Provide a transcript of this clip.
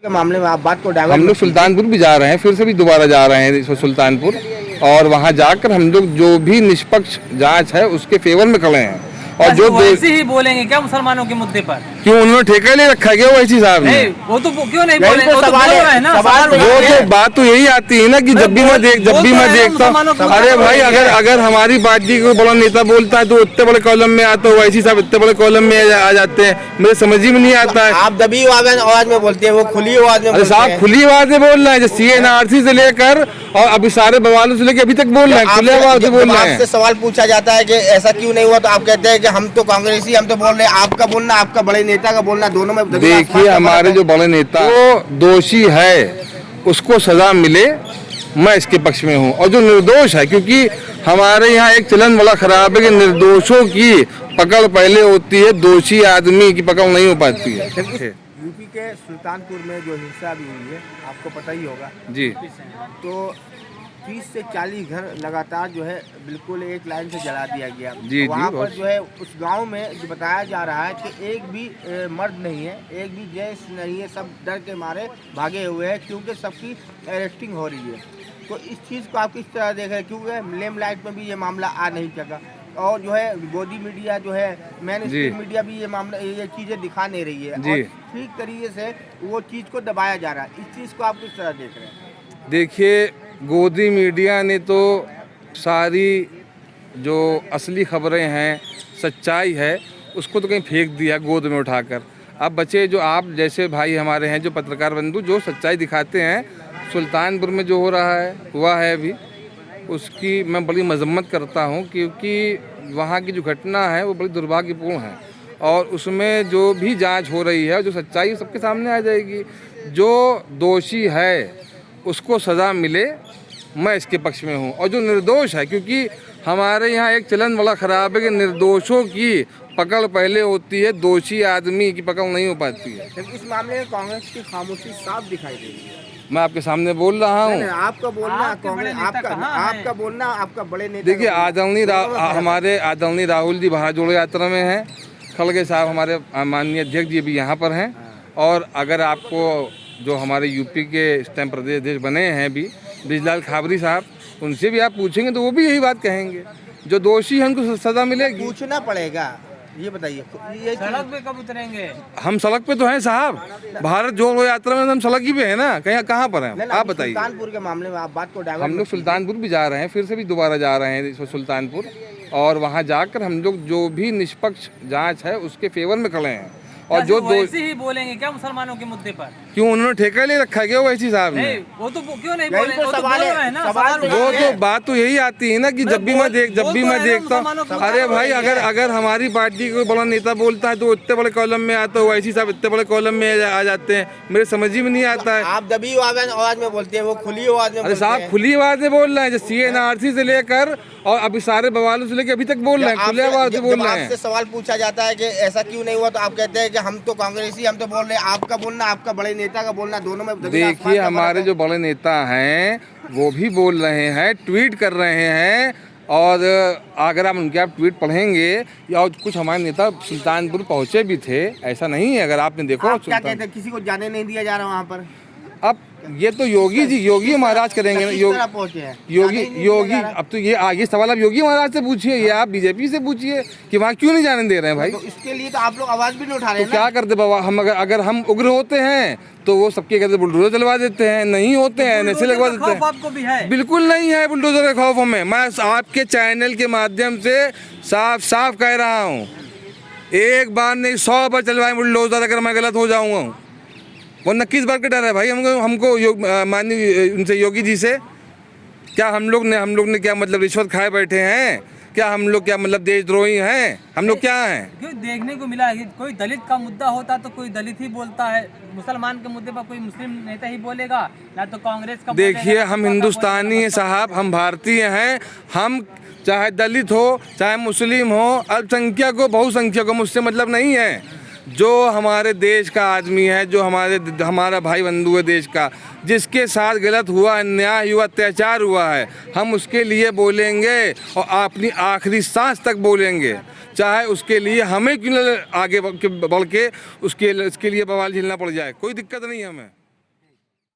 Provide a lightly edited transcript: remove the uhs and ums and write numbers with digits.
के मामले में आप बात को हम लोग सुल्तानपुर भी जा रहे हैं, फिर से भी दोबारा जा रहे हैं सुल्तानपुर, और वहां जाकर हम लोग जो भी निष्पक्ष जांच है उसके फेवर में खड़े हैं। और जो वैसे ही बोलेंगे क्या मुसलमानों के मुद्दे पर? क्यों उन्होंने ठेका ले रखा है वैसी साहब ने? वो तो क्यों नहीं बोलेंगे? वो तो बोल रहे हैं ना। वो तो बात तो यही आती है ना कि जब भी मैं देखता हूँ, अरे भाई अगर हमारी पार्टी को बड़ा नेता बोलता है तो इतने बड़े कॉलम में आता है, वैसी साहब इतने बड़े कॉलम में आ जाते हैं, मुझे समझ ही में नहीं आता है। आप दबी आवाज में बोलते हैं, वो खुली आवाज में। अरे साहब खुली आवाज में बोल रहे हैं, जैसे CNRC से लेकर और अभी सारे बवालों से लेकर अभी तक बोल रहे हैं, खुले आवाज से बोल रहे हैं। आपसे सवाल पूछा जाता है कि ऐसा क्यों नहीं हुआ, तो आप कहते हैं कि हम तो कांग्रेसी, हम तो बोल रहे हैं। आपका बोलना, आपका बड़े नेता का बोलना, दोनों में देखिए हमारे जो बड़े नेता जो दोषी है उसको सजा मिले, मैं इसके पक्ष में हूँ। और जो निर्दोष है, क्योंकि हमारे यहाँ एक चलन बड़ा खराब है कि निर्दोषों की पकड़ पहले होती है, दोषी आदमी की पकड़ नहीं हो पाती है। यूपी के सुल्तानपुर में जो हिंसा भी हुई है, आपको पता ही होगा जी, तो 30 से 40 घर लगातार जो है बिल्कुल एक लाइन से जला दिया गया। जी, वहाँ जी, पर जो है उस गांव में जो बताया जा रहा है कि एक भी मर्द नहीं है, एक भी जेंट्स नहीं है, सब डर के मारे भागे हुए हैं क्योंकि सबकी अरेस्टिंग हो रही है। तो इस चीज़ को आप किस तरह देख रहे हैं? क्योंकि लेम लाइट में भी ये मामला आ नहीं सका, और जो है गोदी मीडिया जो है मेन स्ट्रीम मीडिया भी ये मामला, ये चीज़ें दिखा नहीं रही है, और ठीक तरीके से वो चीज़ को दबाया जा रहा है। इस चीज़ को आप किस तरह देख रहे हैं? देखिए गोदी मीडिया ने तो सारी जो असली खबरें हैं, सच्चाई है, उसको तो कहीं फेंक दिया गोद में उठाकर। अब बचे जो आप जैसे भाई हमारे हैं, जो पत्रकार बंधु जो सच्चाई दिखाते हैं, सुल्तानपुर में जो हो रहा है हुआ है अभी, उसकी मैं बड़ी मजम्मत करता हूं, क्योंकि वहां की जो घटना है वो बड़ी दुर्भाग्यपूर्ण है, और उसमें जो भी जांच हो रही है, जो सच्चाई सबके सामने आ जाएगी। जो दोषी है उसको सज़ा मिले, मैं इसके पक्ष में हूँ। और जो निर्दोष है, क्योंकि हमारे यहाँ एक चलन बड़ा ख़राब है कि निर्दोषों की पकड़ पहले होती है, दोषी आदमी की पकड़ नहीं हो पाती है। इस मामले में कांग्रेस की खामोशी साफ दिखाई दे रही है। मैं आपके सामने बोल रहा हूँ। आपका बोलना कांग्रेस, आपका बोलना आपका बड़े नेता। देखिए हमारे आदरणीय राहुल जी भारत जोड़ो यात्रा में हैं, खड़गे साहब हमारे माननीय अध्यक्ष जी भी यहाँ पर हैं, और अगर आपको जो हमारे यूपी के इस टाइम प्रदेश अध्यक्ष बने हैं भी ब्रिजलाल खाबरी साहब, उनसे भी आप पूछेंगे तो वो भी यही बात कहेंगे, जो दोषी है उनको सजा मिलेगी। पूछना पड़ेगा। ये बताइए, ये सड़क पे कब उतरेंगे? हम सड़क पे तो हैं साहब, भारत जोड़ो यात्रा में हम सड़क ही पे है ना, कहाँ पर हैं आप बताइए। सुल्तानपुर के मामले में आप बात को हम लोग सुल्तानपुर भी जा रहे हैं, फिर से भी दोबारा जा रहे हैं सुल्तानपुर, और वहाँ जाकर हम लोग जो भी निष्पक्ष जाँच है उसके फेवर में खड़े हैं। और जो वैसे ही बोलेंगे क्या मुसलमानों के मुद्दे पर? क्यों उन्होंने ठेका ले रखा है वैसी साहब ने? वो तो क्यों नहीं बोलेंगे? वो तो बोल रहे हैं ना। वो तो बात तो यही आती है ना कि जब भी मैं देखता हूँ, अरे भाई अगर हमारी पार्टी को बड़ा नेता बोलता है तो इतने बड़े कॉलम में आता है, वैसी साहब इतने बड़े कॉलम में आ जाते हैं, मेरे समझ ही में नहीं आता है। आप दबी आवाज में बोलते हैं, वो खुली आवाज में। अरे साहब खुली आवाज में बोल रहे हैं, जैसे CNRC से लेकर और अभी सारे बवालों से लेकर अभी तक बोल रहे हैं, खुले आवाज से बोल रहे हैं। आपसे सवाल पूछा जाता है कि ऐसा क्यों नहीं हुआ, तो आप कहते हैं कि हम तो कांग्रेसी, हम तो बोल रहे हैं। आपका बोलना, आपका बड़े नेता का बोलना, दोनों में। देखिए हमारे जो बड़े नेता हैं वो भी बोल रहे हैं, ट्वीट कर रहे हैं, और अगर आप उनके ट्वीट पढ़ेंगे, या कुछ हमारे नेता सुल्तानपुर पहुंचे भी थे, ऐसा नहीं है। अगर आपने देखो आप क्या कहते हैं, किसी को जाने नहीं दिया जा रहा वहाँ पर? अब ये तो योगी महाराज करेंगे ना। योगी अब तो ये सवाल आप योगी महाराज से पूछिए, या आप BJP से पूछिए कि वहाँ क्यों नहीं जाने दे रहे हैं भाई। तो इसके लिए तो आप लोग आवाज भी नहीं उठा रहे हैं। तो क्या करते बाबा, हम अगर हम उग्र होते हैं तो वो सबके कहते बुलडोजर चलवा देते हैं, नहीं होते हैं ऐसे लगवा देते हैं। आपको भी है? बिल्कुल नहीं है बुलडोजर का खौफ हमें। मैं आपके चैनल के माध्यम से साफ कह रहा हूँ, एक बार नहीं 100 बार चलवाएं बुलडोजर, अगर मैं गलत हो जाऊँगा। वरना किस बात का डर है भाई हमको माननीय उनसे योगी जी से? क्या हम लोग ने क्या मतलब रिश्वत खाए बैठे हैं? क्या हम लोग क्या मतलब देशद्रोही हैं? हम लोग क्या हैं? क्यों देखने को मिला है, कोई दलित का मुद्दा होता तो कोई दलित ही बोलता है, मुसलमान के मुद्दे पर कोई मुस्लिम नेता ही बोलेगा, ना तो कांग्रेस का। देखिए हम हिंदुस्तानी हैं साहब, हम भारतीय हैं, हम चाहे दलित हो चाहे मुस्लिम हो, अल्पसंख्यक हो बहुसंख्यक हो, मुझसे मतलब नहीं है। जो हमारे देश का आदमी है, जो हमारा भाई बंधु है देश का, जिसके साथ गलत हुआ, अन्याय हुआ, अत्याचार हुआ है, हम उसके लिए बोलेंगे और अपनी आखिरी सांस तक बोलेंगे, चाहे उसके लिए हमें क्यों आगे बढ़ के उसके लिए बवाल झेलना पड़ जाए, कोई दिक्कत नहीं है हमें।